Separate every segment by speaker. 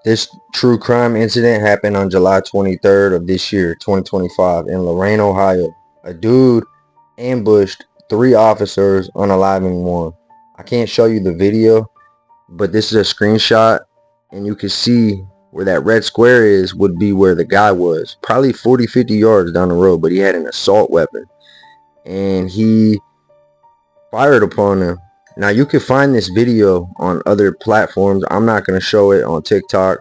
Speaker 1: This true crime incident happened on July 23rd of this year, 2025, in Lorain, Ohio. A dude ambushed three officers, unaliving one. I can't show you the video, but this is a screenshot, and you can see where that red square is would be where the guy was. Probably 40-50 yards down the road, but he had an assault weapon, and he fired upon him. Now, you can find this video on other platforms. I'm not going to show it on TikTok.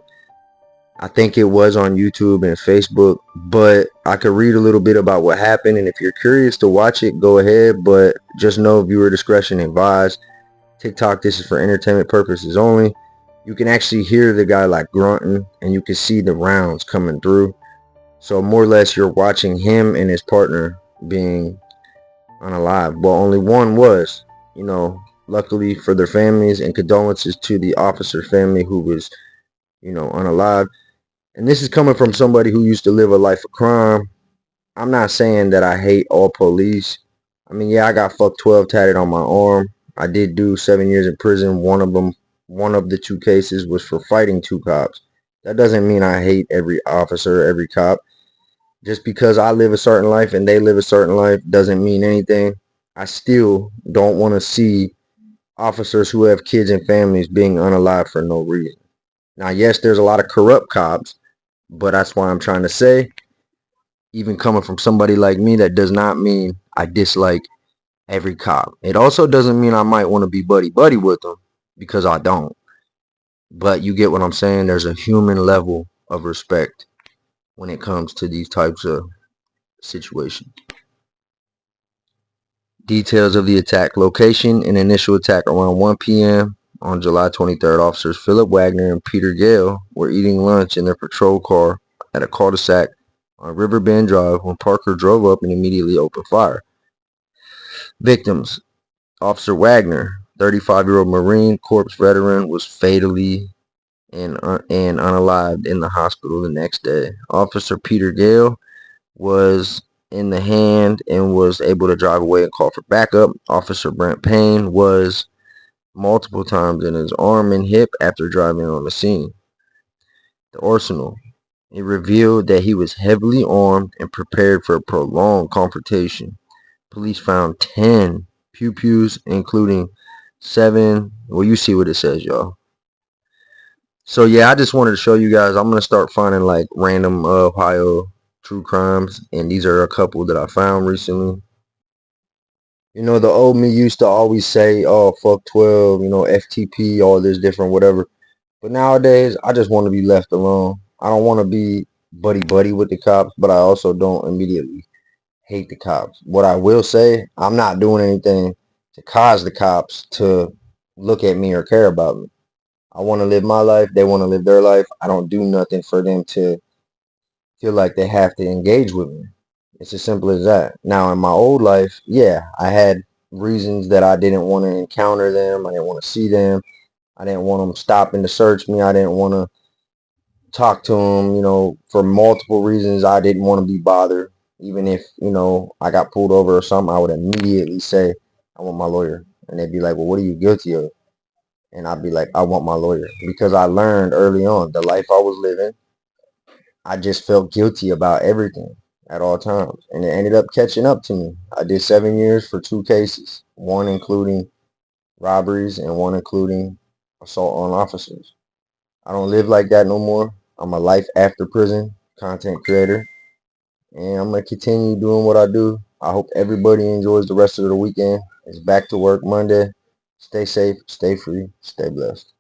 Speaker 1: I think it was on YouTube and Facebook, but I could read a little bit about what happened, and if you're curious to watch it, go ahead, but just know viewer discretion advised. TikTok, this is for entertainment purposes only. You can actually hear the guy like grunting, and you can see the rounds coming through. So more or less you're watching him and his partner being unalive. Well, only one was, luckily for their families, and condolences to the officer family who was, unalive. And this is coming from somebody who used to live a life of crime. I'm not saying that I hate all police. I mean, yeah, I got fuck 12 tatted on my arm. I did do 7 years in prison. One of the two cases was for fighting two cops. That doesn't mean I hate every officer, every cop. Just because I live a certain life and they live a certain life doesn't mean anything. I still don't want to see officers who have kids and families being unalive for no reason. Now, yes, there's a lot of corrupt cops, but that's why I'm trying to say, even coming from somebody like me, that does not mean I dislike every cop. It also doesn't mean I might want to be buddy-buddy with them, because I don't. But you get what I'm saying? There's a human level of respect when it comes to these types of situations. Details of the attack. Location: an initial attack around 1 p.m. on July 23rd. Officers Philip Wagner and Peter Gale were eating lunch in their patrol car at a cul-de-sac on Riverbend Drive when Parker drove up and immediately opened fire. Victims: Officer Wagner, 35-year-old Marine Corps veteran, was fatally and unalived in the hospital the next day. Officer Peter Gale was in the hand and was able to drive away and call for backup. Officer Brent Payne was multiple times in his arm and hip after driving on the scene. The arsenal. It revealed that he was heavily armed and prepared for a prolonged confrontation. Police found 10 pew-pews, including 7. Well, you see what it says, y'all. So yeah, I just wanted to show you guys. I'm gonna start finding like random Ohio true crimes, and these are a couple that I found recently. The old me used to always say, oh, fuck 12, FTP, all this different whatever. But nowadays, I just want to be left alone. I don't want to be buddy-buddy with the cops, but I also don't immediately hate the cops. What I will say, I'm not doing anything to cause the cops to look at me or care about me. I want to live my life. They want to live their life. I don't do nothing for them to feel like they have to engage with me. It's as simple as that. Now, in my old life, yeah, I had reasons that I didn't want to encounter them. I didn't want to see them. I didn't want them stopping to search me. I didn't want to talk to them, for multiple reasons. I didn't want to be bothered. Even if, I got pulled over or something, I would immediately say, I want my lawyer. And they'd be like, well, what are you guilty of? And I'd be like, I want my lawyer. Because I learned early on, the life I was living, I just felt guilty about everything at all times. And it ended up catching up to me. I did 7 years for 2 cases, one including robberies and one including assault on officers. I don't live like that no more. I'm a life after prison content creator, and I'm going to continue doing what I do. I hope everybody enjoys the rest of the weekend. It's back to work Monday. Stay safe, stay free, stay blessed.